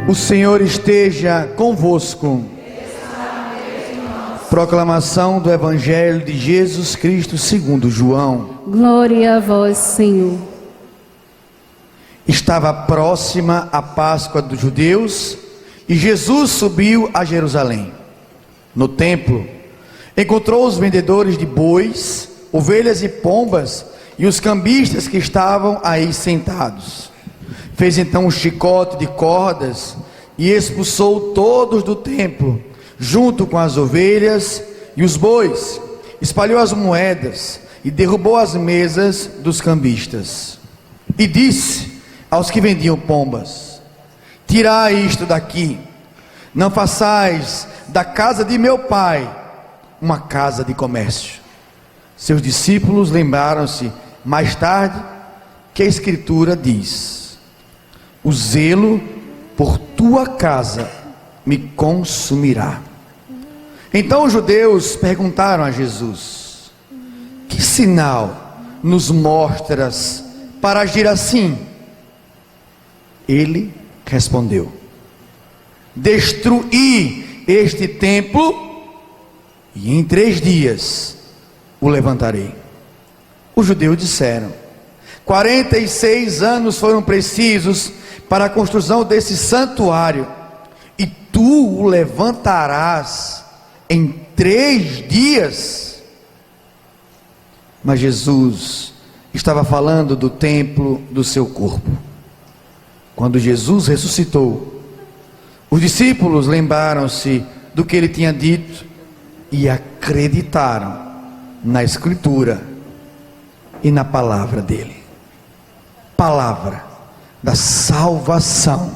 O Senhor esteja convosco. Proclamação do Evangelho de Jesus Cristo segundo João. Glória a vós, Senhor. Estava próxima a Páscoa dos judeus e Jesus subiu a Jerusalém. No templo, encontrou os vendedores de bois, ovelhas e pombas e os cambistas que estavam aí sentados. Fez então um chicote de cordas e expulsou todos do templo, junto com as ovelhas e os bois. Espalhou as moedas e derrubou as mesas dos cambistas. E disse aos que vendiam pombas: tirai isto daqui, não façais da casa de meu pai uma casa de comércio. Seus discípulos lembraram-se mais tarde que a Escritura diz: o zelo por tua casa me consumirá. Então os judeus perguntaram a Jesus: que sinal nos mostras para agir assim? Ele respondeu: destruí este templo e em 3 dias o levantarei. Os judeus disseram: 46 anos foram precisos para a construção desse santuário, e tu o levantarás em 3 dias? Mas Jesus estava falando do templo do seu corpo. Quando Jesus ressuscitou, os discípulos lembraram-se do que ele tinha dito e acreditaram na Escritura e na palavra dele. Palavra da salvação.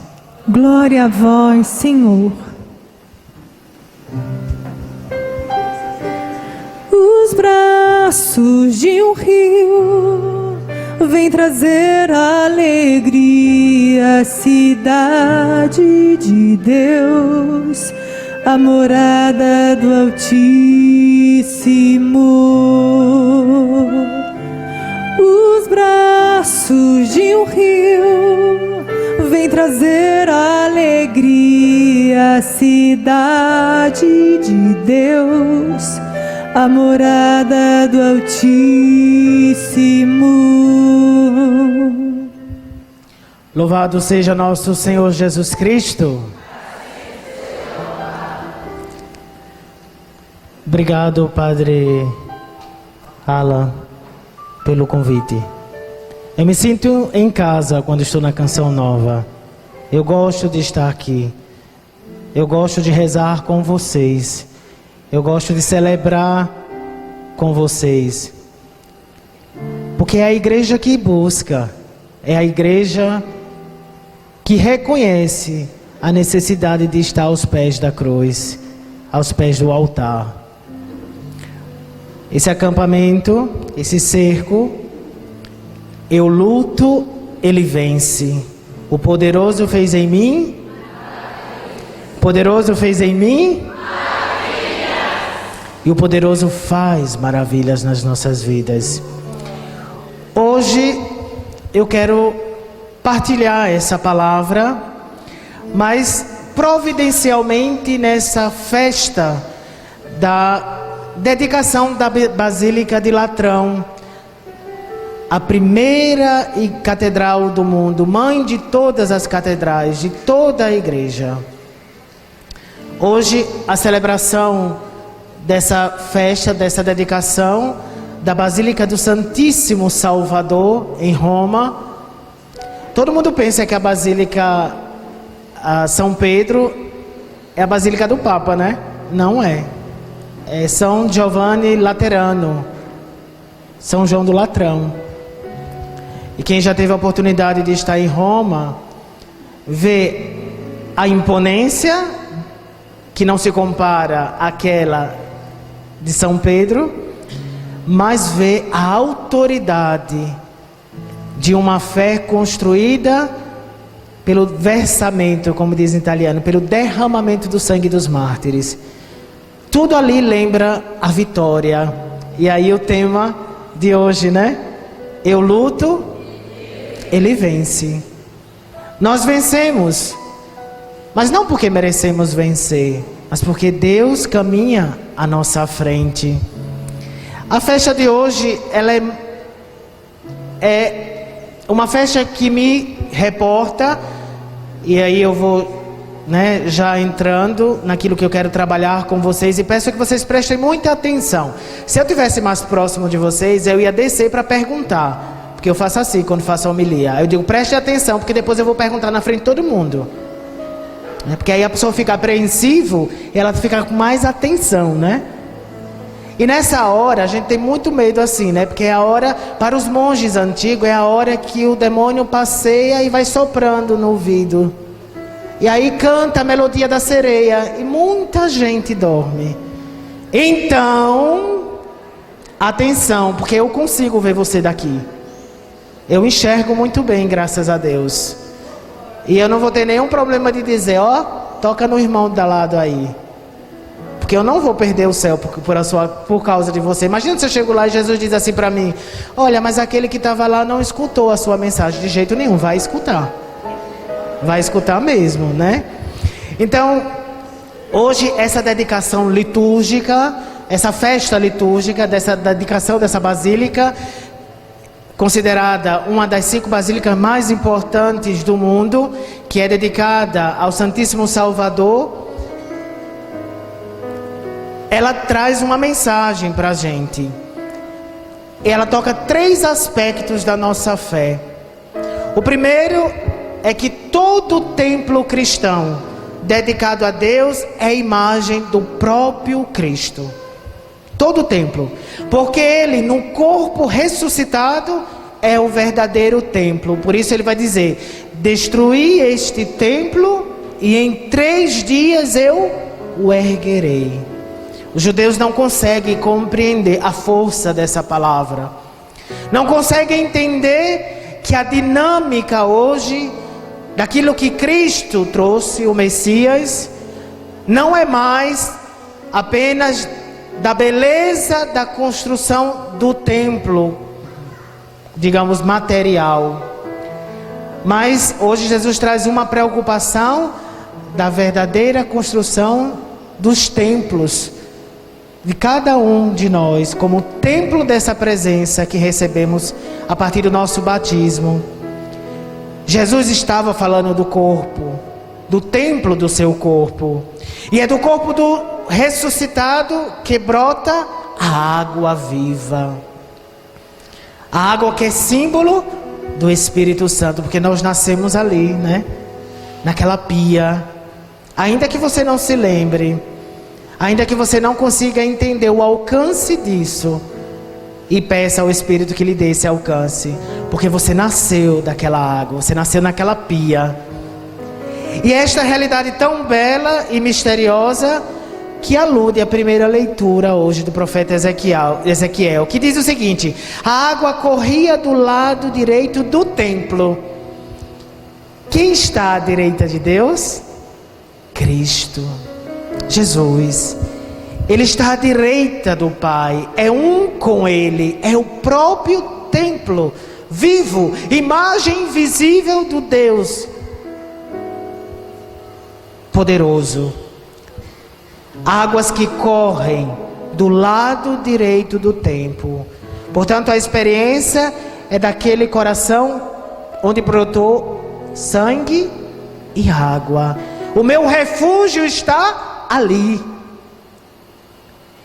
Glória a vós, Senhor. Os braços de um rio vem trazer alegria à cidade de Deus, a morada do Altíssimo. Os braços de um rio vem trazer alegria à cidade de Deus, a morada do Altíssimo. Louvado seja nosso Senhor Jesus Cristo. Obrigado, Padre Alan, pelo convite. Eu me sinto em casa quando estou na Canção Nova. Eu gosto de estar aqui. Eu gosto de rezar com vocês. Eu gosto de celebrar com vocês. Porque é a igreja que busca, é a igreja que reconhece a necessidade de estar aos pés da cruz, aos pés do altar. Esse acampamento, esse cerco, eu luto, ele vence. O poderoso fez em mim. O poderoso fez em mim. E o poderoso faz maravilhas nas nossas vidas. Hoje eu quero partilhar essa palavra, mas providencialmente nessa festa da dedicação da Basílica de Latrão, a primeira catedral do mundo, mãe de todas as catedrais, de toda a igreja. Hoje a celebração dessa festa, dessa dedicação da Basílica do Santíssimo Salvador em Roma. Todo mundo pensa que a Basílica São Pedro é a Basílica do Papa, né? Não é. É São Giovanni Laterano, São João do Latrão. E quem já teve a oportunidade de estar em Roma, vê a imponência, que não se compara àquela de São Pedro, mas vê a autoridade de uma fé construída pelo versamento, como diz em italiano, pelo derramamento do sangue dos mártires. Tudo ali lembra a vitória. E aí o tema de hoje, né? Eu luto, ele vence. Nós vencemos Mas não porque merecemos vencer, mas porque Deus caminha à nossa frente. A festa de hoje, ela é uma festa que me reporta, e aí eu vou, já entrando naquilo que eu quero trabalhar com vocês, e peço que vocês prestem muita atenção. Se eu estivesse mais próximo de vocês, eu ia descer para perguntar, porque eu faço assim quando faço a homilia. Eu digo, preste atenção, porque depois eu vou perguntar na frente de todo mundo. Porque aí a pessoa fica apreensivo, e ela fica com mais atenção, né? E nessa hora, a gente tem muito medo assim, Porque é a hora, para os monges antigos, é a hora que o demônio passeia e vai soprando no ouvido. E aí canta a melodia da sereia, e muita gente dorme. Então, atenção, porque eu consigo ver você daqui. Eu enxergo muito bem, graças a Deus. E eu não vou ter nenhum problema de dizer, toca no irmão da lado aí. Porque eu não vou perder o céu por causa de você. Imagina se eu chego lá e Jesus diz assim para mim, olha, mas aquele que estava lá não escutou a sua mensagem de jeito nenhum. Vai escutar. Vai escutar mesmo, Então, hoje essa dedicação litúrgica, essa festa litúrgica, dessa dedicação dessa basílica, considerada uma das 5 basílicas mais importantes do mundo, que é dedicada ao Santíssimo Salvador, ela traz uma mensagem para a gente. Ela toca 3 aspectos da nossa fé. O primeiro é que todo templo cristão dedicado a Deus é imagem do próprio Cristo. Todo templo. Porque ele, no corpo ressuscitado, é o verdadeiro templo. Por isso ele vai dizer, destruí este templo e em 3 dias eu o erguerei. Os judeus não conseguem compreender a força dessa palavra. Não conseguem entender que a dinâmica hoje, daquilo que Cristo trouxe, o Messias, não é mais apenas da beleza da construção do templo, digamos, material. Mas hoje Jesus traz uma preocupação da verdadeira construção dos templos, de cada um de nós, como templo dessa presença que recebemos a partir do nosso batismo. Jesus estava falando do corpo, do templo do seu corpo. E é do corpo do ressuscitado que brota a água viva. A água que é símbolo do Espírito Santo, porque nós nascemos ali, naquela pia. Ainda que você não se lembre, ainda que você não consiga entender o alcance disso, e peça ao Espírito que lhe dê esse alcance, porque você nasceu daquela água, você nasceu naquela pia. E esta realidade tão bela e misteriosa que alude à primeira leitura hoje do profeta Ezequiel, que diz o seguinte: a água corria do lado direito do templo. Quem está à direita de Deus? Cristo, Jesus. Ele está à direita do Pai, é um com Ele, é o próprio templo vivo, imagem visível do Deus poderoso. Águas que correm do lado direito do templo. Portanto, a experiência é daquele coração onde brotou sangue e água. O meu refúgio está ali.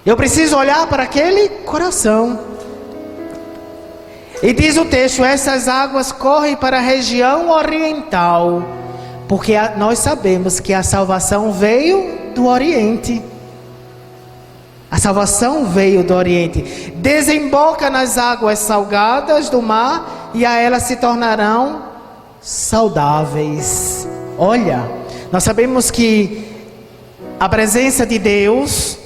Eu preciso olhar para aquele coração. E diz o texto: essas águas correm para a região oriental, porque nós sabemos que a salvação veio do Oriente. A salvação veio do Oriente. Desemboca nas águas salgadas do mar, e a elas se tornarão saudáveis. Olha, nós sabemos que a presença de Deus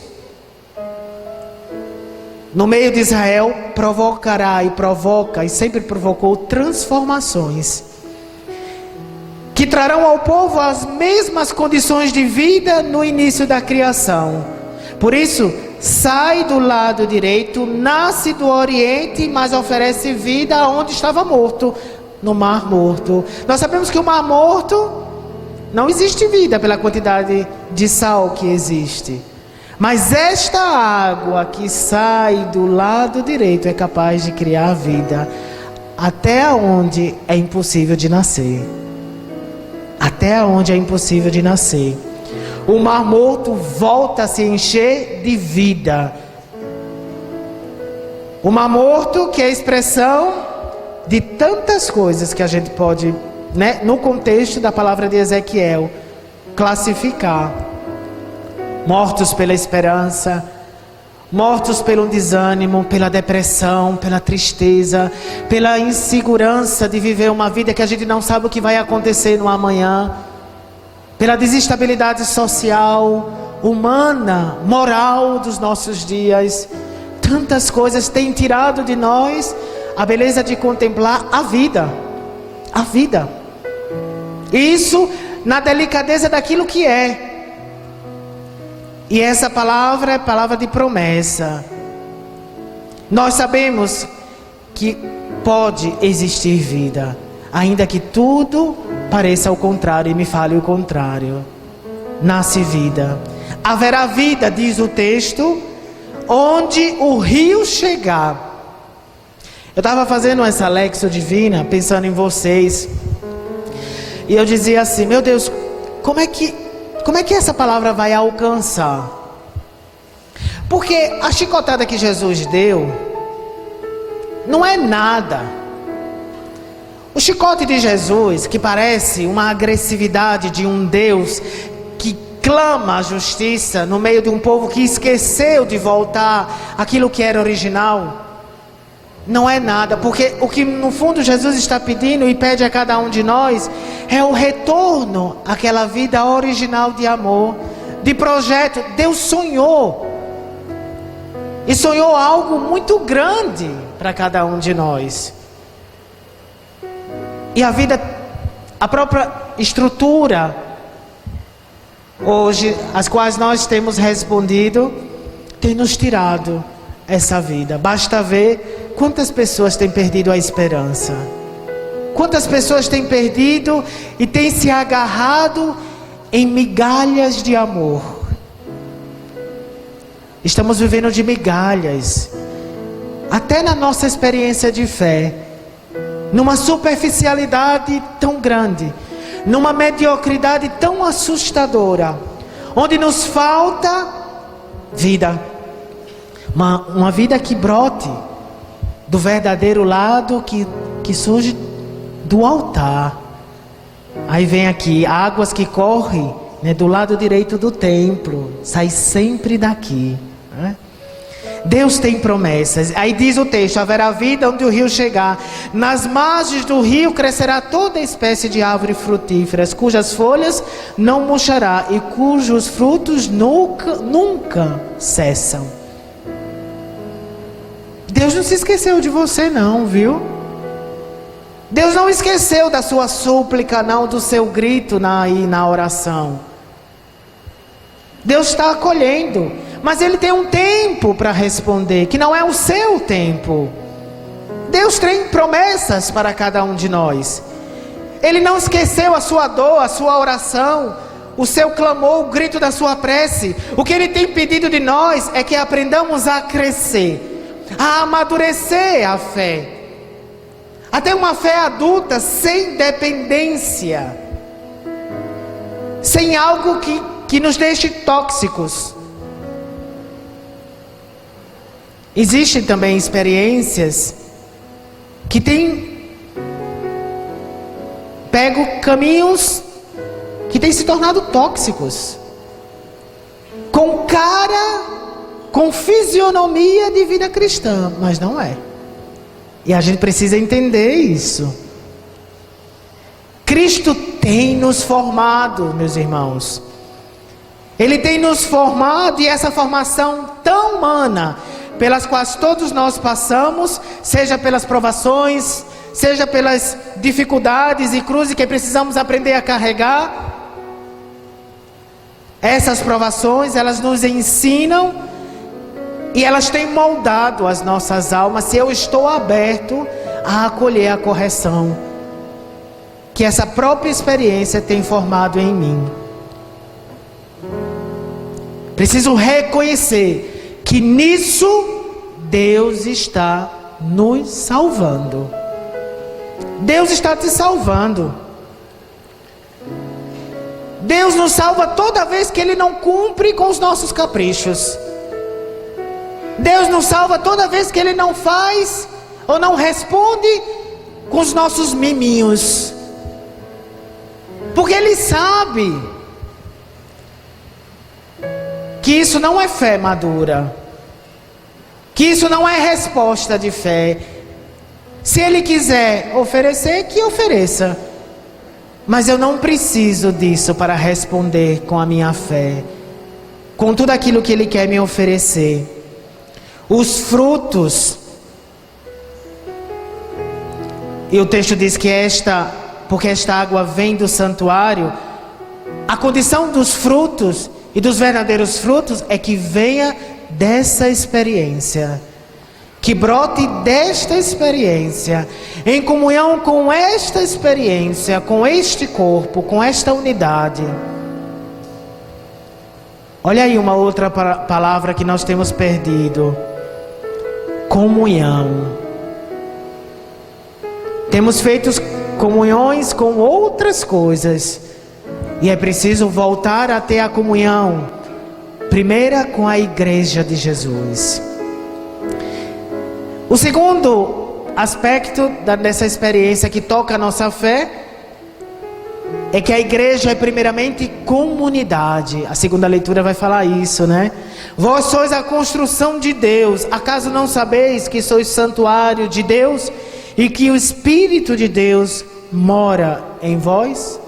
no meio de Israel provocará e provoca, e sempre provocou, transformações que trarão ao povo as mesmas condições de vida no início da criação. Por isso, sai do lado direito, nasce do Oriente, mas oferece vida onde estava morto, no Mar Morto. Nós sabemos que o Mar Morto Não existe vida pela quantidade de sal que existe. Mas esta água que sai do lado direito é capaz de criar vida até onde é impossível de nascer. Até onde é impossível de nascer. O Mar Morto volta a se encher de vida. O Mar Morto, que é a expressão de tantas coisas que a gente pode, no contexto da palavra de Ezequiel, classificar. Mortos pela esperança, mortos pelo desânimo, pela depressão, pela tristeza, pela insegurança de viver uma vida que a gente não sabe o que vai acontecer no amanhã, pela desestabilidade social, humana, moral dos nossos dias. Tantas coisas têm tirado de nós a beleza de contemplar a vida. A vida. Isso na delicadeza daquilo que é. E essa palavra é palavra de promessa. Nós sabemos que pode existir vida, ainda que tudo pareça o contrário e me fale o contrário. Nasce vida. Haverá vida, diz o texto, onde o rio chegar. Eu estava fazendo essa Lexio Divina, pensando em vocês. E eu dizia assim, meu Deus, como é que essa palavra vai alcançar? Porque a chicotada que Jesus deu não é nada. O chicote de Jesus, que parece uma agressividade de um Deus que clama a justiça no meio de um povo que esqueceu de voltar àquilo que era original, não é nada, porque o que no fundo Jesus está pedindo e pede a cada um de nós é o retorno àquela vida original de amor, de projeto. Deus sonhou, e sonhou algo muito grande para cada um de nós. E a vida, a própria estrutura hoje, as quais nós temos respondido, tem nos tirado essa vida. Basta ver quantas pessoas têm perdido a esperança. Quantas pessoas têm perdido e têm se agarrado em migalhas de amor. Estamos vivendo de migalhas. Até na nossa experiência de fé. Numa superficialidade tão grande. Numa mediocridade tão assustadora. Onde nos falta vida. Uma vida que brote do verdadeiro lado que surge do altar. Aí vem aqui, águas que correm, do lado direito do templo, sai sempre daqui. Deus tem promessas. Aí diz o texto, haverá vida onde o rio chegar. Nas margens do rio crescerá toda espécie de árvores frutíferas, cujas folhas não murchará e cujos frutos nunca cessam. Deus não se esqueceu de você não, viu? Deus não esqueceu da sua súplica não, do seu grito na oração. Deus está acolhendo, mas Ele tem um tempo para responder, que não é o seu tempo. Deus tem promessas para cada um de nós. Ele não esqueceu a sua dor, a sua oração, o seu clamor, o grito da sua prece. O que Ele tem pedido de nós é que aprendamos a crescer, a amadurecer a fé, a ter uma fé adulta sem dependência, sem algo que nos deixe tóxicos. Existem também experiências que têm pego caminhos que têm se tornado tóxicos, com fisionomia de vida cristã, mas não é. E a gente precisa entender isso. Cristo tem nos formado, meus irmãos. Ele tem nos formado, e essa formação tão humana, pelas quais todos nós passamos, seja pelas provações, seja pelas dificuldades e cruzes que precisamos aprender a carregar. Essas provações, elas nos ensinam e elas têm moldado as nossas almas, se eu estou aberto a acolher a correção que essa própria experiência tem formado em mim. Preciso reconhecer que nisso Deus está nos salvando. Deus está te salvando. Deus nos salva toda vez que Ele não cumpre com os nossos caprichos. Deus nos salva toda vez que Ele não faz ou não responde com os nossos miminhos. Porque Ele sabe que isso não é fé madura, que isso não é resposta de fé. Se Ele quiser oferecer, que ofereça. Mas eu não preciso disso para responder com a minha fé, com tudo aquilo que Ele quer me oferecer. Os frutos, e o texto diz que porque esta água vem do santuário, a condição dos frutos e dos verdadeiros frutos é que venha dessa experiência, que brote desta experiência, em comunhão com esta experiência, com este corpo, com esta unidade. Olha aí uma outra palavra que nós temos perdido: comunhão. Temos feito comunhões com outras coisas, e é preciso voltar a ter a comunhão, primeira com a igreja de Jesus. O segundo aspecto dessa experiência que toca a nossa fé é que a igreja é primeiramente comunidade. A segunda leitura vai falar isso, né? Vós sois a construção de Deus. Acaso não sabeis que sois santuário de Deus e que o Espírito de Deus mora em vós?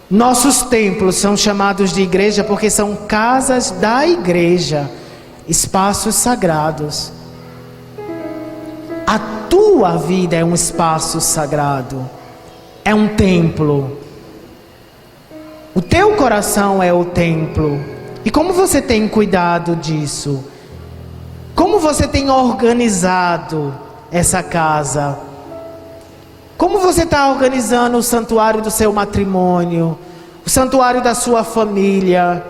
Nossos templos são chamados de igreja porque são casas da igreja, espaços sagrados. A tua vida é um espaço sagrado, é um templo. O teu coração é o templo. E como você tem cuidado disso? Como você tem organizado essa casa? Como você está organizando o santuário do seu matrimônio, o santuário da sua família,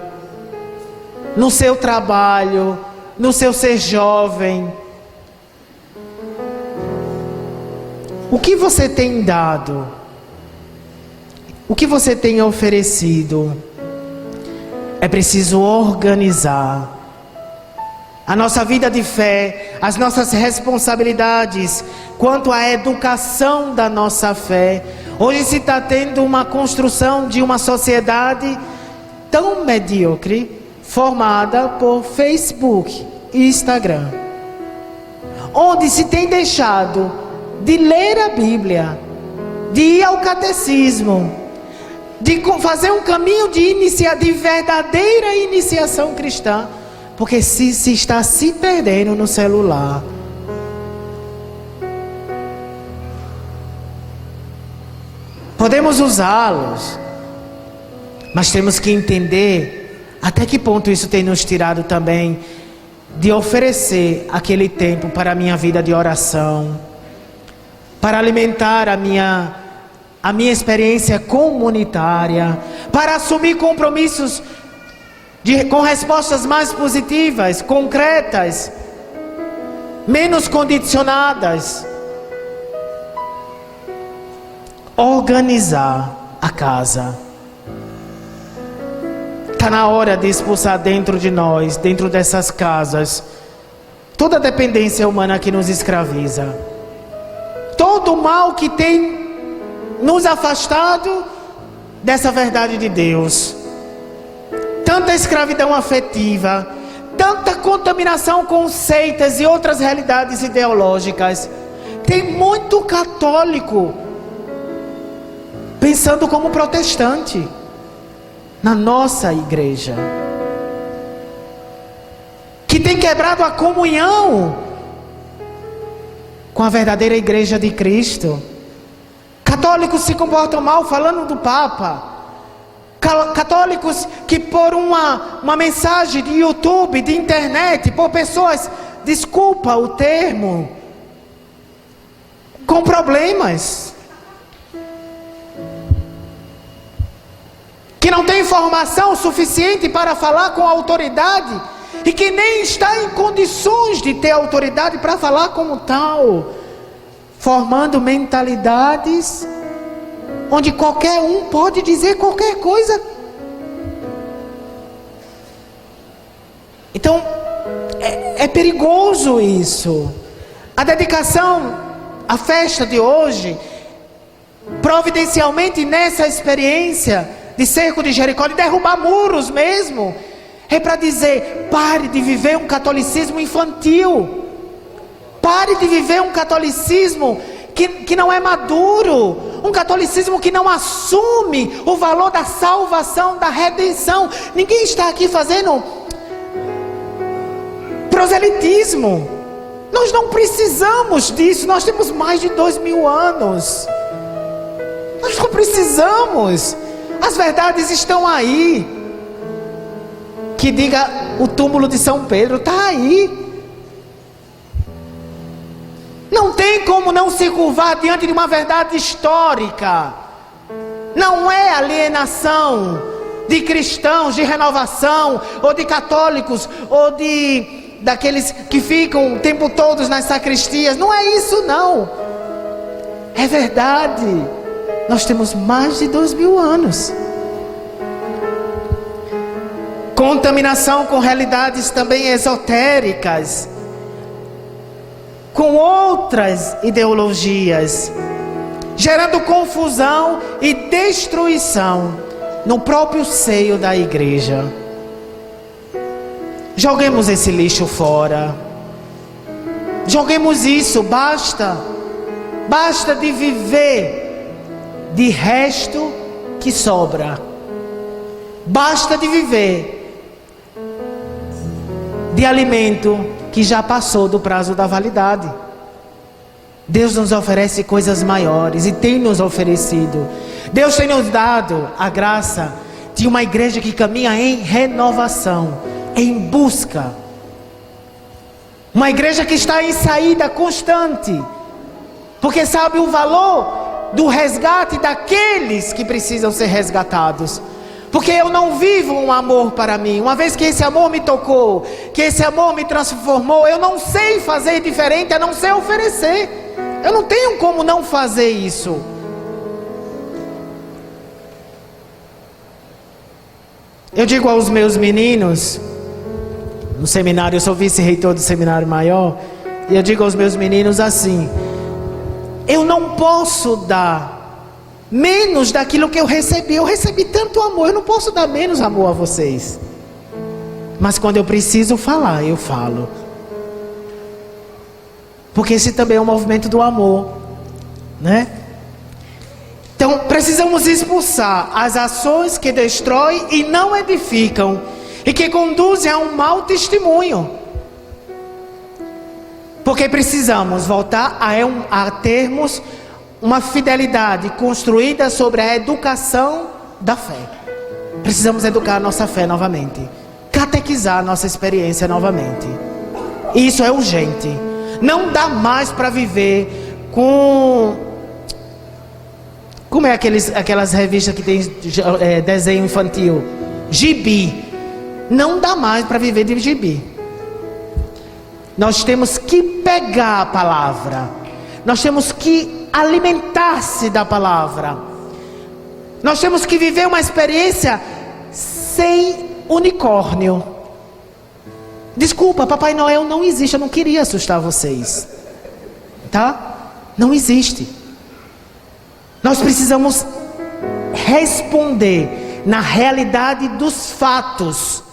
no seu trabalho, no seu ser jovem? O que você tem dado? O que você tem oferecido? É preciso organizar a nossa vida de fé, as nossas responsabilidades quanto à educação da nossa fé. Hoje se está tendo uma construção de uma sociedade tão medíocre, formada por Facebook e Instagram, onde se tem deixado de ler a Bíblia, de ir ao catecismo, de fazer um caminho de verdadeira iniciação cristã, porque se está se perdendo no celular. Podemos usá-los, mas temos que entender até que ponto isso tem nos tirado também de oferecer aquele tempo para a minha vida de oração, para alimentar a minha experiência comunitária, para assumir compromissos com respostas mais positivas, concretas, menos condicionadas. Organizar a casa. Está na hora de expulsar dentro de nós, dentro dessas casas, toda a dependência humana que nos escraviza, todo o mal que tem nos afastado dessa verdade de Deus. Tanta escravidão afetiva, tanta contaminação com seitas e outras realidades ideológicas. Tem muito católico pensando como protestante na nossa igreja, que tem quebrado a comunhão com a verdadeira igreja de Cristo. Católicos se comportam mal falando do Papa. Católicos que por uma mensagem de YouTube, de internet, por pessoas, desculpa o termo, com problemas, que não tem informação suficiente para falar com a autoridade e que nem está em condições de ter autoridade para falar como tal, formando mentalidades onde qualquer um pode dizer qualquer coisa. Então, é perigoso isso. A dedicação, a festa de hoje, providencialmente nessa experiência de cerco de Jericó, de derrubar muros mesmo, é para dizer: pare de viver um catolicismo infantil, pare de viver um catolicismo que não é maduro, um catolicismo que não assume o valor da salvação, da redenção. Ninguém está aqui fazendo proselitismo. Nós não precisamos disso. Nós temos mais de 2000 anos. Nós não precisamos. As verdades estão aí. Que diga o túmulo de São Pedro, está aí. Não tem como não se curvar diante de uma verdade histórica. Não é alienação de cristãos, de renovação, ou de católicos, ou daqueles que ficam o tempo todo nas sacristias. Não é isso não. É verdade. Nós temos mais de 2000 anos. Contaminação com realidades também esotéricas, com outras ideologias, gerando confusão e destruição no próprio seio da igreja. Joguemos esse lixo fora. Joguemos isso, basta. Basta de viver de resto que sobra. Basta de viver de alimento que já passou do prazo da validade. Deus nos oferece coisas maiores e tem nos oferecido. Deus tem nos dado a graça de uma igreja que caminha em renovação, em busca. Uma igreja que está em saída constante, porque sabe o valor do resgate daqueles que precisam ser resgatados. Porque eu não vivo um amor para mim. Uma vez que esse amor me tocou, que esse amor me transformou, eu não sei fazer diferente a não ser oferecer. Eu não tenho como não fazer isso. Eu digo aos meus meninos, no seminário, eu sou vice-reitor do seminário maior, e eu digo aos meus meninos assim: eu não posso dar menos daquilo que eu recebi. Eu recebi tanto amor, eu não posso dar menos amor a vocês. Mas quando eu preciso falar, eu falo. Porque esse também é um movimento do amor, né? Então precisamos expulsar as ações que destroem e não edificam, e que conduzem a um mau testemunho. Porque precisamos voltar a termos uma fidelidade construída sobre a educação da fé. Precisamos educar a nossa fé novamente, catequizar a nossa experiência novamente. Isso é urgente. Não dá mais para viver com... Como é aquelas revistas que tem desenho infantil? Gibi. Não dá mais para viver de gibi. Nós temos que pegar a palavra. Nós temos que alimentar-se da palavra. Nós temos que viver uma experiência sem unicórnio. Desculpa, Papai Noel não existe. Eu não queria assustar vocês, tá? Não existe. Nós precisamos responder na realidade dos fatos.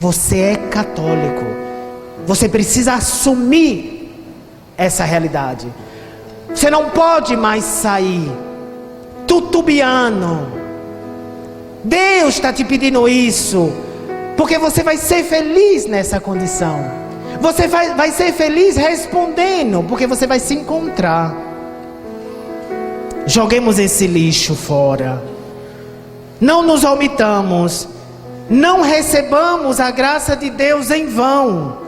Você é católico. Você precisa assumir essa realidade. Você não pode mais sair tutubiando. Deus está te pedindo isso, porque você vai ser feliz nessa condição. Você vai ser feliz respondendo, porque você vai se encontrar. Joguemos esse lixo fora. Não nos omitamos. Não recebamos a graça de Deus em vão.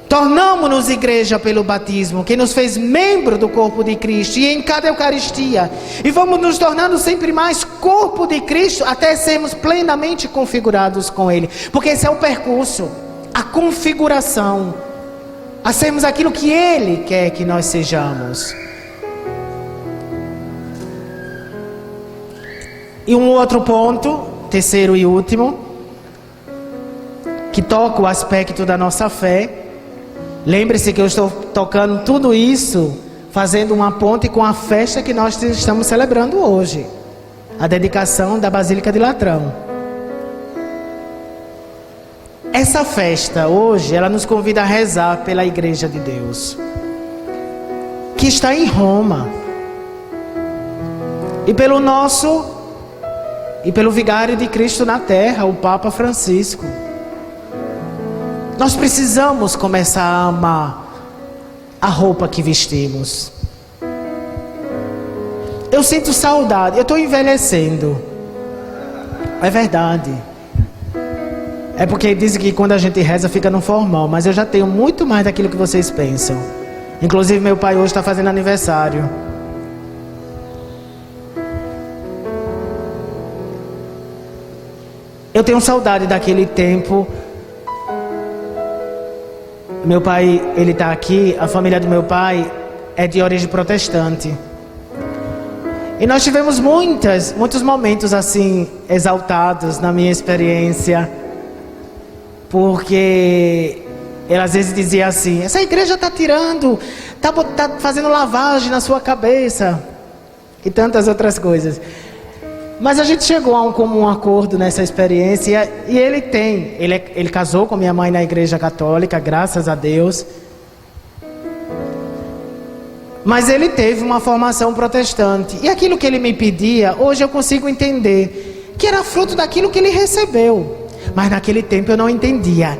Tornamos-nos igreja pelo batismo, que nos fez membro do corpo de Cristo, e em cada Eucaristia. E vamos nos tornando sempre mais corpo de Cristo, até sermos plenamente configurados com Ele. Porque esse é o percurso, a configuração, a sermos aquilo que Ele quer que nós sejamos. E um outro ponto, terceiro e último, que toca o aspecto da nossa fé. Lembre-se que eu estou tocando tudo isso, fazendo uma ponte com a festa que nós estamos celebrando hoje. A dedicação da Basílica de Latrão. Essa festa hoje, ela nos convida a rezar pela Igreja de Deus, que está em Roma. E pelo Vigário de Cristo na Terra, o Papa Francisco. Nós precisamos começar a amar a roupa que vestimos. Eu sinto saudade, eu estou envelhecendo. É verdade. É porque dizem que quando a gente reza fica no formal, mas eu já tenho muito mais daquilo que vocês pensam. Inclusive meu pai hoje está fazendo aniversário. Eu tenho saudade daquele tempo. Meu pai, ele está aqui, a família do meu pai é de origem protestante. E nós tivemos muitos momentos assim, exaltados na minha experiência. Porque ele às vezes dizia assim: essa igreja está tirando, está fazendo lavagem na sua cabeça. E tantas outras coisas. Mas a gente chegou a um comum acordo nessa experiência. E ele casou com minha mãe na igreja católica, graças a Deus. Mas ele teve uma formação protestante. E aquilo que ele me pedia, hoje eu consigo entender que era fruto daquilo que ele recebeu. Mas naquele tempo eu não entendia.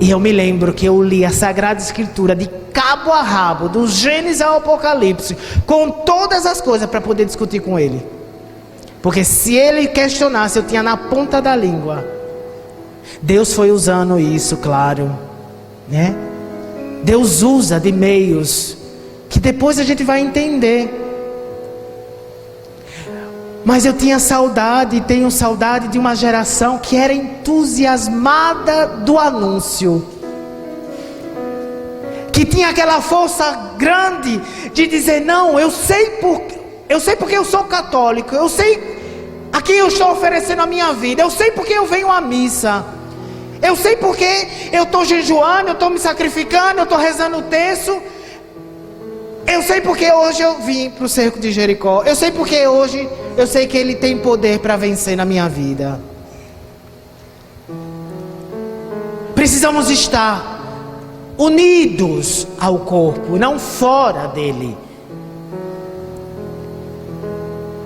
E eu me lembro que eu li a Sagrada Escritura de cabo a rabo, do Gênesis ao Apocalipse, com todas as coisas para poder discutir com ele. Porque se ele questionasse, eu tinha na ponta da língua. Deus foi usando isso, claro, né? Deus usa de meios que depois a gente vai entender. Mas eu tinha saudade, tenho saudade de uma geração que era entusiasmada do anúncio, que tinha aquela força grande de dizer: não, eu sei porque eu sou católico, eu sei a quem eu estou oferecendo a minha vida, eu sei porque eu venho à missa, eu sei porque eu estou jejuando, eu estou me sacrificando, eu estou rezando o terço, eu sei porque hoje eu vim para o cerco de Jericó, eu sei porque hoje eu sei que Ele tem poder para vencer na minha vida. Precisamos estar unidos ao corpo, não fora dele.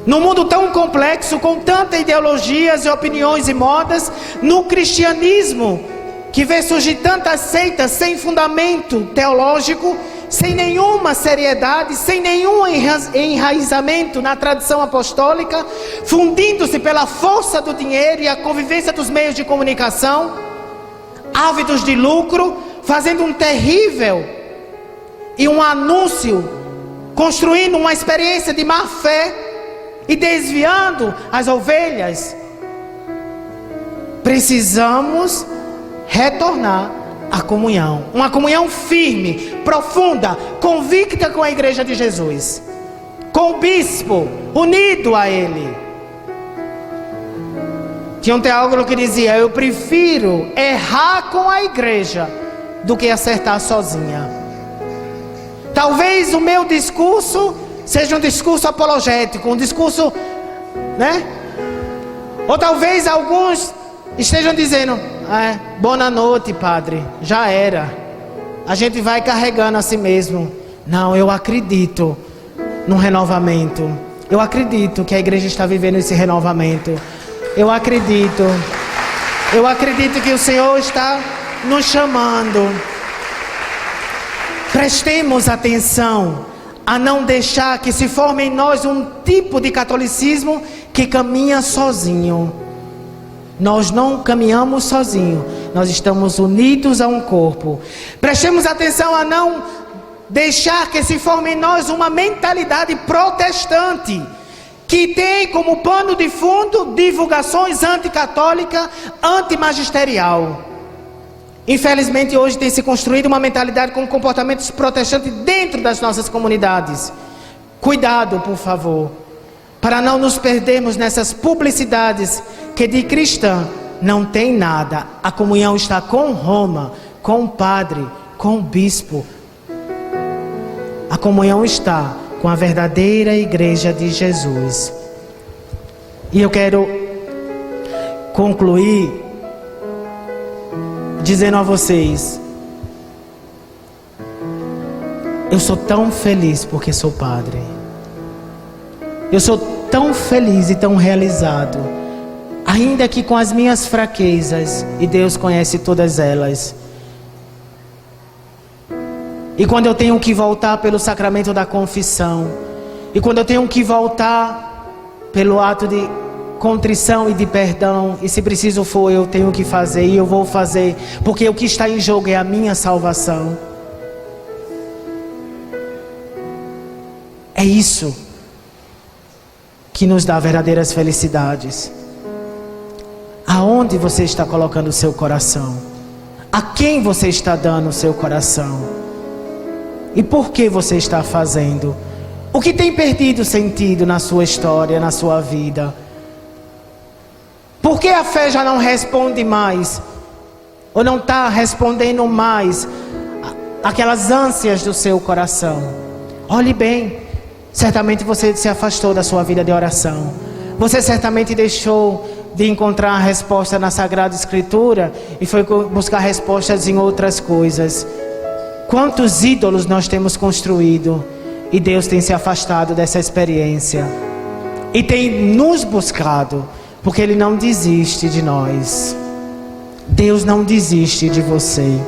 No mundo tão complexo, com tantas ideologias e opiniões e modas, no cristianismo, que vê surgir tantas seitas sem fundamento teológico, sem nenhuma seriedade, sem nenhum enraizamento na tradição apostólica, fundindo-se pela força do dinheiro e a convivência dos meios de comunicação, ávidos de lucro, fazendo um terrível e um anúncio, construindo uma experiência de má fé, e desviando as ovelhas. Precisamos retornar à comunhão, uma comunhão firme, profunda, convicta com a Igreja de Jesus, com o bispo, unido a ele. Tinha um teólogo que dizia: eu prefiro errar com a igreja do que acertar sozinha. Talvez o meu discurso seja um discurso apologético, um discurso, né? Ou talvez alguns estejam dizendo: boa noite, padre, já era. A gente vai carregando a si mesmo. Não, eu acredito no renovamento. Eu acredito que a igreja está vivendo esse renovamento. Eu acredito que o Senhor está nos chamando. Prestemos atenção a não deixar que se forme em nós um tipo de catolicismo que caminha sozinho. Nós não caminhamos sozinhos, nós estamos unidos a um corpo. Prestemos atenção a não deixar que se forme em nós uma mentalidade protestante, que tem como pano de fundo divulgações anticatólicas, antimagisterial. Infelizmente hoje tem se construído uma mentalidade com comportamentos protestantes dentro das nossas comunidades. Cuidado, por favor, para não nos perdermos nessas publicidades que de cristã não tem nada. A comunhão está com Roma, com o padre, com o bispo. A comunhão está com a verdadeira igreja de Jesus. E eu quero concluir dizendo a vocês: eu sou tão feliz porque sou padre. Eu sou tão feliz e tão realizado, ainda que com as minhas fraquezas, e Deus conhece todas elas. E quando eu tenho que voltar pelo sacramento da confissão, e quando eu tenho que voltar pelo ato de contrição e de perdão, e se preciso for, eu tenho que fazer, e eu vou fazer, porque o que está em jogo é a minha salvação. É isso que nos dá verdadeiras felicidades. Aonde você está colocando o seu coração? A quem você está dando o seu coração? E por que você está fazendo? O que tem perdido sentido na sua história, na sua vida? Por que a fé já não responde mais? Ou não está respondendo mais aquelas ânsias do seu coração? Olhe bem, certamente você se afastou da sua vida de oração. Você certamente deixou de encontrar a resposta na Sagrada Escritura e foi buscar respostas em outras coisas. Quantos ídolos nós temos construído e Deus tem se afastado dessa experiência e tem nos buscado, porque Ele não desiste de nós. Deus não desiste de você.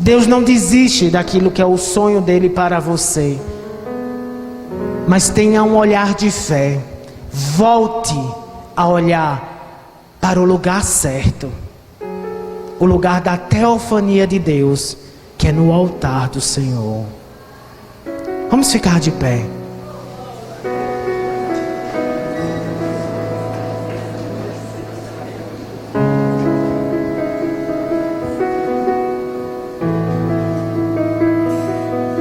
Deus não desiste daquilo que é o sonho dele para você. Mas tenha um olhar de fé. Volte a olhar para o lugar certo, o lugar da teofania de Deus, que é no altar do Senhor. Vamos ficar de pé.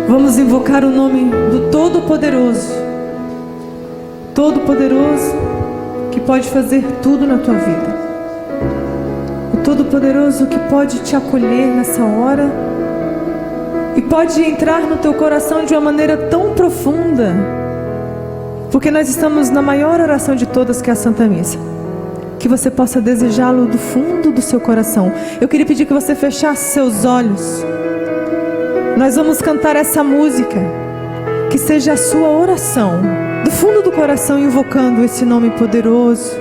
Vamos invocar o nome do Todo-Poderoso. Todo-Poderoso que pode fazer tudo na tua vida. O Todo-Poderoso que pode te acolher nessa hora e pode entrar no teu coração de uma maneira tão profunda, porque nós estamos na maior oração de todas, que é a Santa Missa. Que você possa desejá-lo do fundo do seu coração. Eu queria pedir que você fechasse seus olhos. Nós vamos cantar essa música, que seja a sua oração, do fundo do coração, invocando esse nome poderoso,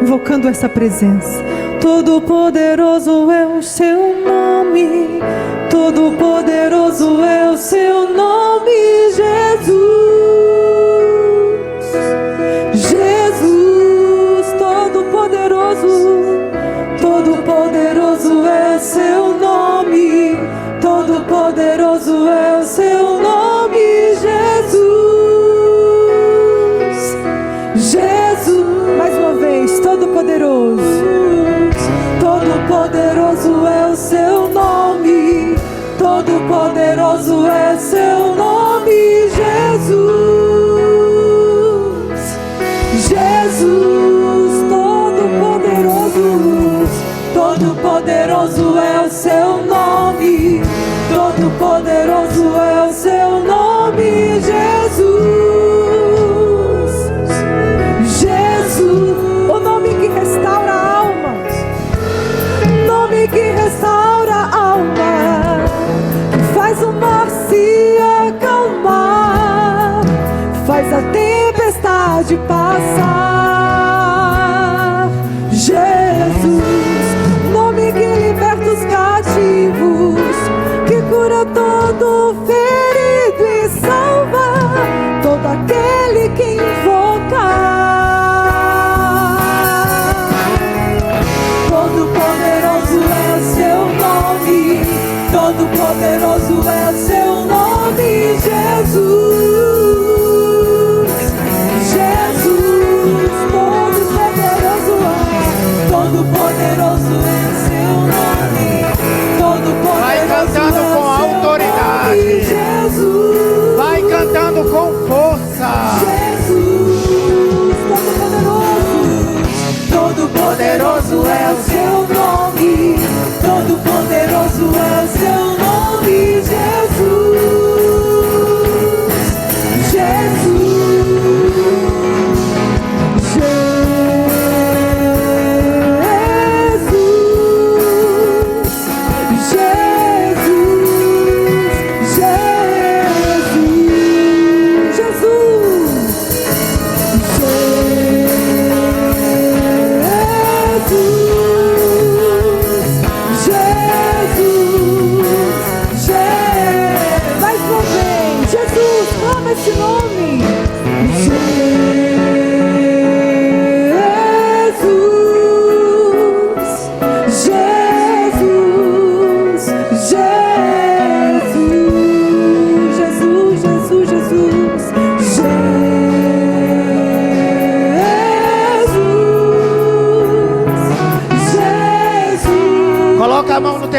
invocando essa presença. Todo-Poderoso é o seu nome, Todo-Poderoso é o seu nome, Jesus. Jesus, Todo-Poderoso, Todo-Poderoso é o seu nome, Todo-Poderoso é o seu nome, Jesus. Jesus, mais uma vez, Todo-Poderoso, Todo-Poderoso é o seu nome, Todo-Poderoso é o seu nome, Jesus. Jesus, Todo-Poderoso, Todo-Poderoso é o seu nome, Todo-Poderoso é o seu nome, Jesus. Jesus, o nome que restaura almas, nome que restaura a alma, que faz o mar se acalmar, faz a tempestade passar. Jesus, nome que liberta os cativos, que cura todo ferido e salva todo aquele que invocar.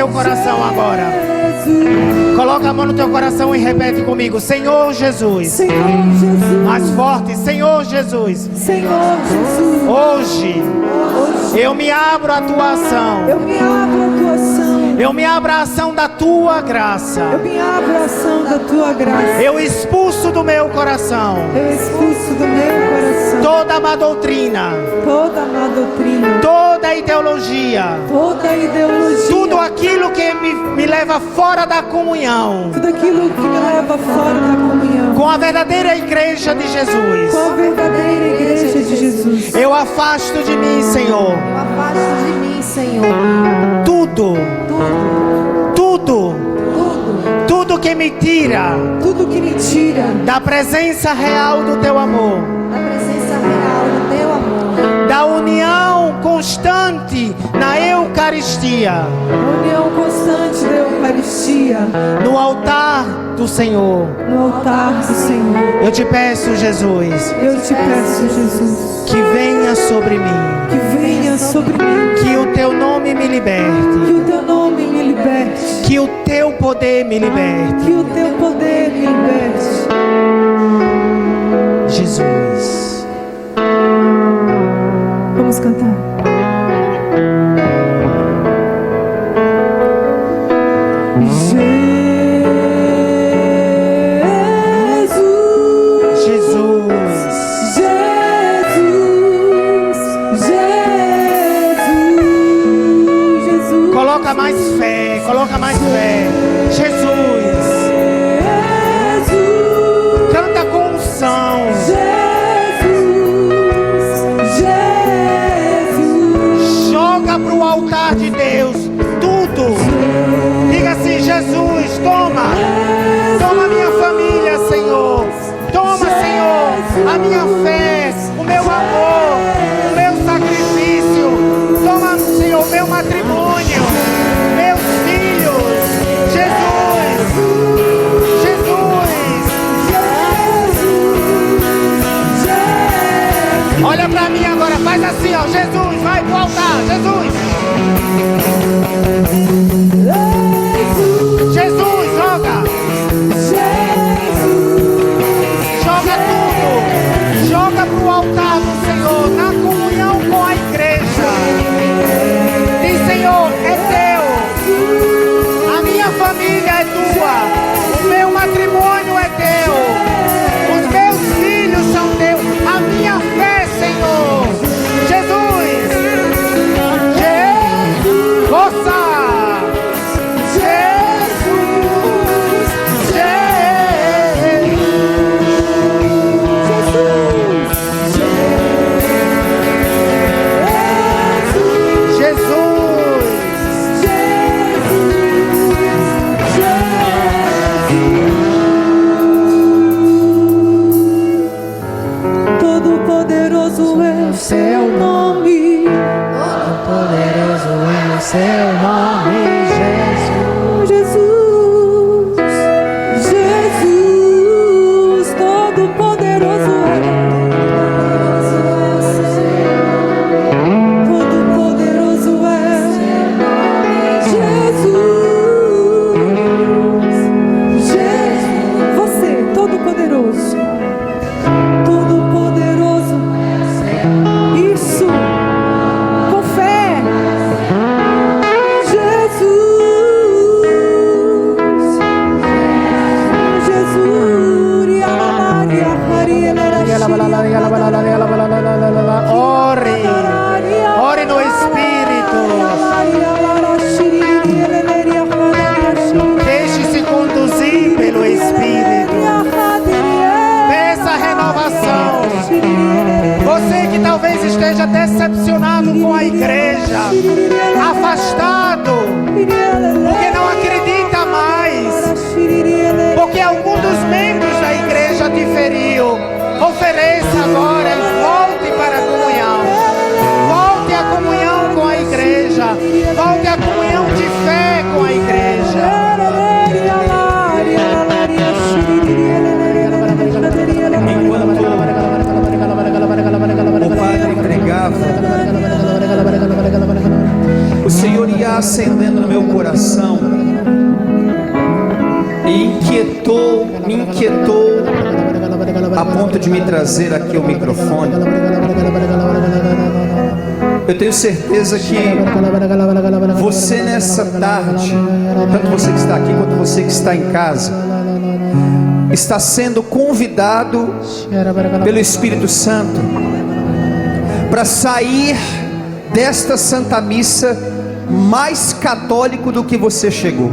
teu coração agora. Coloca a mão no teu coração e repete comigo: Senhor Jesus. Senhor Jesus. Mais forte: Senhor Jesus. Senhor Jesus. Hoje eu me abro à tua ação. Eu me abro à tua ação. Eu me abro à ação da tua graça. Eu me abro à ação da tua graça. Eu expulso do meu coração Eu expulso do meu coração toda má doutrina, toda má doutrina, toda ideologia, toda ideologia, tudo aquilo que me leva fora da comunhão tudo aquilo que me leva fora da comunhão com a verdadeira igreja de Jesus. com a verdadeira igreja de Jesus. Eu afasto de mim, Senhor, Eu afasto de mim, Senhor, tudo que me tira Tudo que me tira da presença real do teu amor, da presença real do teu amor, da união constante na Eucaristia, a união constante da Eucaristia no altar do Senhor. no altar do Senhor. Eu te peço, Jesus, Eu te peço, Jesus, que venha sobre mim, que venha sobre mim, que o teu nome me que liberte, o teu nome me liberte, que o teu poder me liberte. que o teu poder me liberte. Jesus. Vamos cantar. Coloca mais fé, coloca mais fé. Jesus. Canta com unção. Joga pro altar de Deus tudo. Diga assim: Jesus, toma. Toma a minha família, Senhor. Toma, Senhor, a minha fé, o meu amor, o meu sacrifício. Toma, Senhor, o meu matrimônio, meus filhos. Jesus, Jesus. Olha pra mim agora, faz assim, ó. Jesus, vai pro altar, Jesus. Jesus, joga. Joga tudo. Joga pro altar do Senhor, na comunhão com a igreja. Diz: Senhor, é teu. A minha família é tua. O meu matrimônio é teu. Os meus filhos são teus. A minha fé, Senhor. Jesus. Jesus. Força. Todo-poderoso é o seu nome. Poderoso é o seu nome, Jesus, Jesus, todo-poderoso é. Todo-poderoso é. Jesus, Jesus, você, todo-poderoso. Todo-poderoso. Isso. Com fé. Jesus. Jesus. Ore. Ore no Espírito. Deixe-se conduzir pelo Espírito. Peça renovação. Você que talvez esteja decepcionado com a igreja, afastado, porque não acredita mais, porque algum dos membros da igreja te feriu. Ofereça agora e volte para a comunhão. Volte à comunhão com a igreja. Volte à comunhão de fé com a igreja. O padre pregava, o Senhor ia acendendo no meu coração ponto de me trazer aqui o microfone, eu tenho certeza que você nessa tarde, tanto você que está aqui quanto você que está em casa, está sendo convidado pelo Espírito Santo para sair desta Santa Missa mais católico do que você chegou.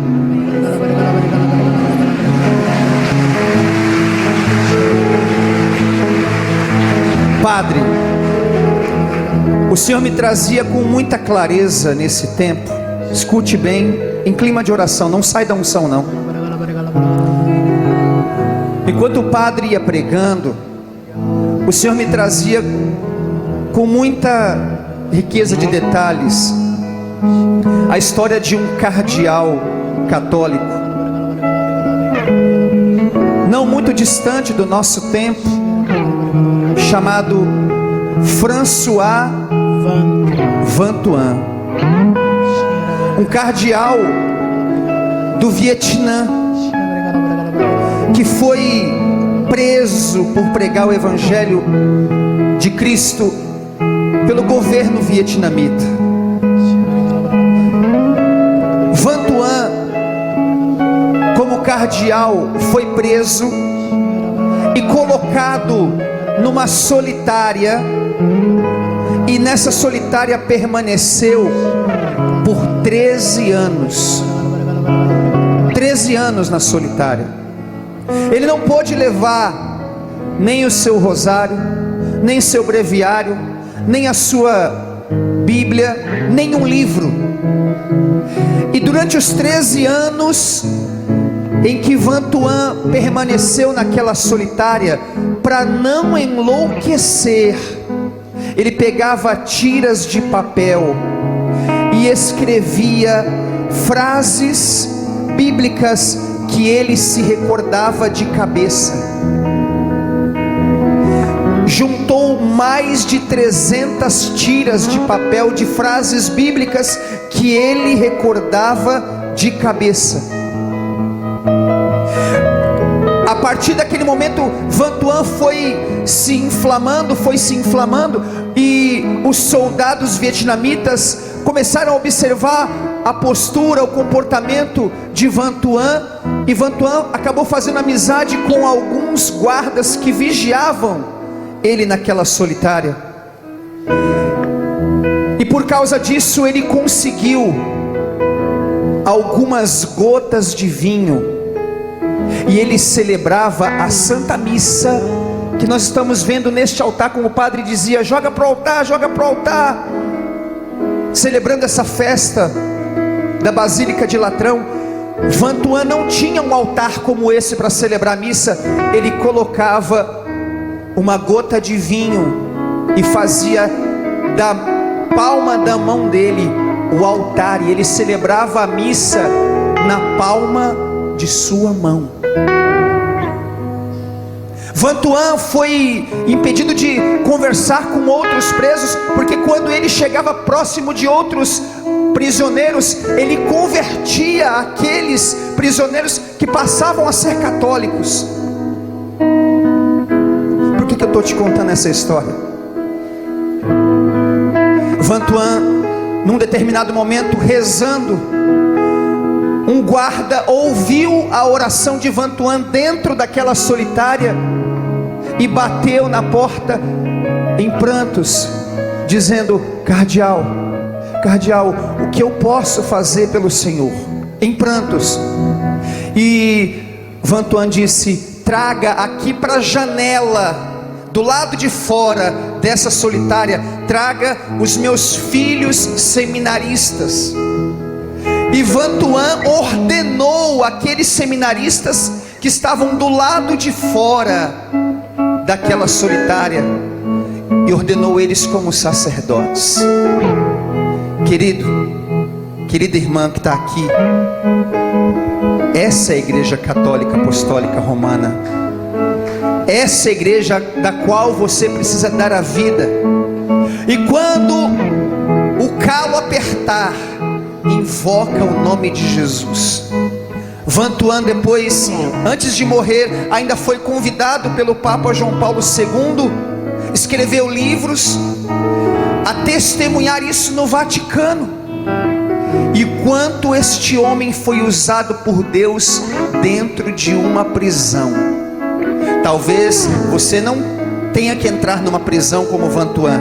Padre, o Senhor me trazia com muita clareza nesse tempo. Escute bem, em clima de oração, não sai da unção não. Enquanto o padre ia pregando, o Senhor me trazia com muita riqueza de detalhes a história de um cardeal católico, não muito distante do nosso tempo, chamado François Vantuan, um cardeal do Vietnã, que foi preso por pregar o Evangelho de Cristo pelo governo vietnamita. Vantuan, como cardeal, foi preso e colocado numa solitária, e nessa solitária permaneceu por 13 anos. 13 anos na solitária. Ele não pôde levar nem o seu rosário, nem seu breviário, nem a sua Bíblia, nem um livro. E durante os 13 anos em que Vantuan permaneceu naquela solitária, para não enlouquecer, ele pegava tiras de papel e escrevia frases bíblicas que ele se recordava de cabeça. Juntou mais de 300 tiras de papel de frases bíblicas que ele recordava de cabeça. A partir daquele momento, Vantuan foi se inflamando, e os soldados vietnamitas começaram a observar a postura, o comportamento de Vantuan, e Vantuan acabou fazendo amizade com alguns guardas que vigiavam ele naquela solitária, e por causa disso ele conseguiu algumas gotas de vinho, e ele celebrava a Santa Missa que nós estamos vendo neste altar, como o padre dizia: joga para o altar, joga para o altar, celebrando essa festa da Basílica de Latrão. Vantuan não tinha um altar como esse para celebrar a missa. Ele colocava uma gota de vinho e fazia da palma da mão dele o altar, e ele celebrava a missa na palma de sua mão. Vantuan foi impedido de conversar com outros presos, porque quando ele chegava próximo de outros prisioneiros, ele convertia aqueles prisioneiros que passavam a ser católicos. Por que eu estou te contando essa história? Vantuan, num determinado momento, rezando, um guarda ouviu a oração de Vantuan dentro daquela solitária e bateu na porta em prantos, dizendo: cardeal, o que eu posso fazer pelo Senhor? Em prantos. E Vantuan disse: traga aqui para a janela, do lado de fora dessa solitária, traga os meus filhos seminaristas. E Vantuan ordenou aqueles seminaristas que estavam do lado de fora daquela solitária, e ordenou eles como sacerdotes. Querida irmã que está aqui, essa é a Igreja Católica Apostólica Romana. Essa é a igreja da qual você precisa dar a vida. E quando o calo apertar, invoca o nome de Jesus. Vantuan depois, antes de morrer, ainda foi convidado pelo Papa João Paulo II, escreveu livros a testemunhar isso no Vaticano. E quanto este homem foi usado por Deus dentro de uma prisão. Talvez você não tenha que entrar numa prisão como Vantuan,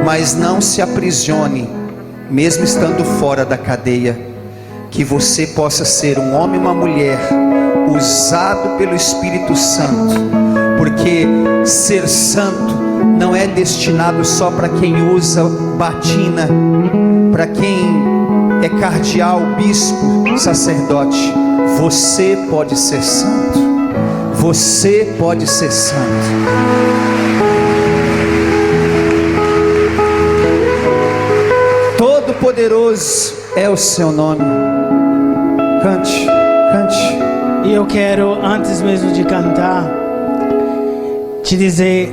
mas não se aprisione, mesmo estando fora da cadeia. Que você possa ser um homem e uma mulher usado pelo Espírito Santo, porque ser santo não é destinado só para quem usa batina, para quem é cardeal, bispo, sacerdote. Você pode ser santo. Você pode ser santo. Todo-Poderoso é o seu nome. Cante, cante. E eu quero, antes mesmo de cantar, te dizer: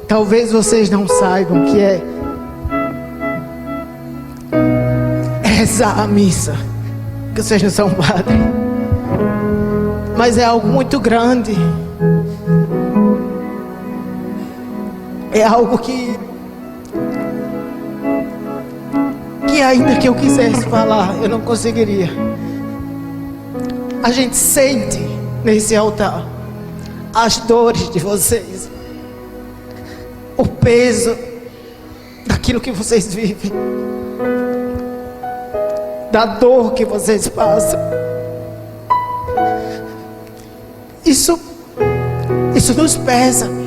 talvez vocês não saibam que é rezar a missa, que vocês não são padre, mas é algo muito grande. É algo que ainda que eu quisesse falar, eu não conseguiria. A gente sente nesse altar as dores de vocês, o peso daquilo que vocês vivem, da dor que vocês passam. Isso nos pesa.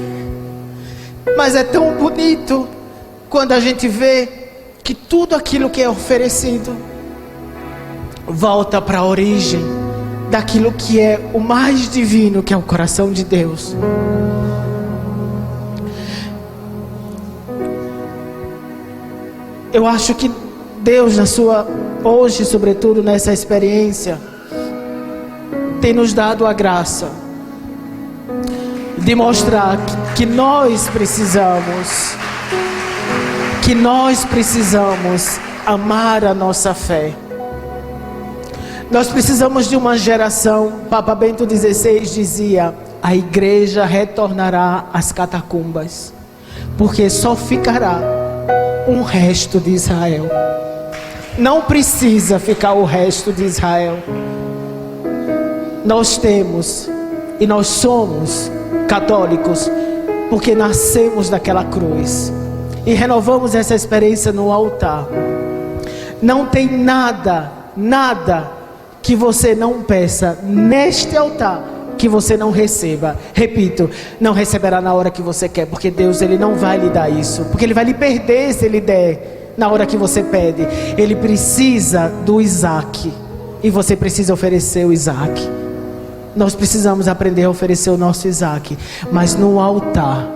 Mas é tão bonito quando a gente vê que tudo aquilo que é oferecido volta para a origem daquilo que é o mais divino, que é o coração de Deus. Eu acho que Deus, hoje, sobretudo nessa experiência, tem nos dado a graça de mostrar que nós precisamos amar a nossa fé. Nós precisamos de uma geração. Papa Bento XVI dizia: a igreja retornará às catacumbas, porque só ficará um resto de Israel. Não precisa ficar o resto de Israel. Nós temos e nós somos católicos porque nascemos daquela cruz e renovamos essa experiência no altar. Não tem nada que você não peça neste altar que você não receba. Repito, não receberá na hora que você quer, porque Deus, Ele não vai lhe dar isso, porque Ele vai lhe perder se Ele der na hora que você pede. Ele precisa do Isaac e você precisa oferecer o Isaac. Nós precisamos aprender a oferecer o nosso Isaac, mas no altar.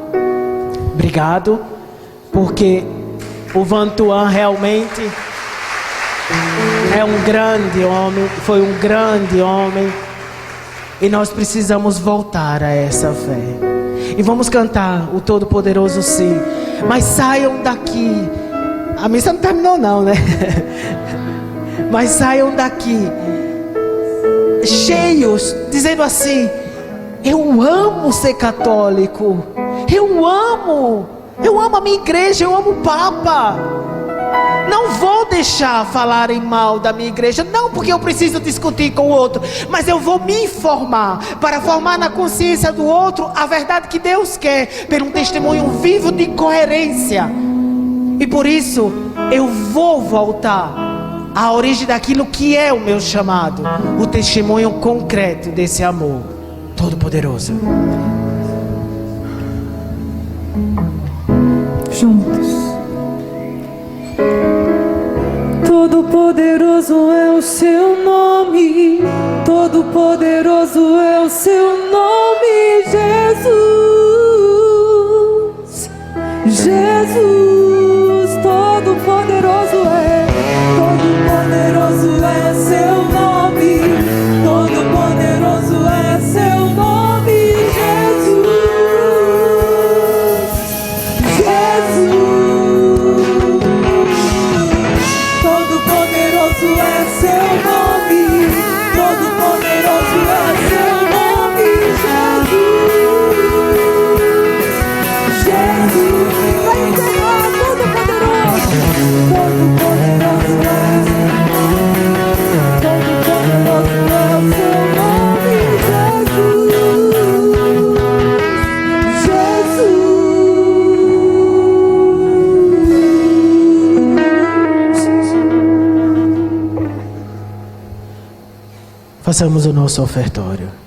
Obrigado, porque o Vantuan realmente é um grande homem, foi um grande homem, e nós precisamos voltar a essa fé. E vamos cantar o Todo-Poderoso, sim, mas saiam daqui. A missa não terminou não, né? Mas saiam daqui cheios, dizendo assim: eu amo ser católico, eu amo a minha igreja, eu amo o Papa. Não vou deixar falarem mal da minha igreja, não porque eu preciso discutir com o outro, mas eu vou me informar, para formar na consciência do outro a verdade que Deus quer, por um testemunho vivo de coerência. E por isso eu vou voltar à origem daquilo que é o meu chamado, o testemunho concreto desse amor todo-poderoso. Juntos. Todo-Poderoso é o seu nome, Todo-Poderoso é o seu nome, Jesus. Jesus, Todo-Poderoso é, Todo-Poderoso é seu nome, Todo-Poderoso é seu nome, Jesus. Jesus. façamos o nosso ofertório.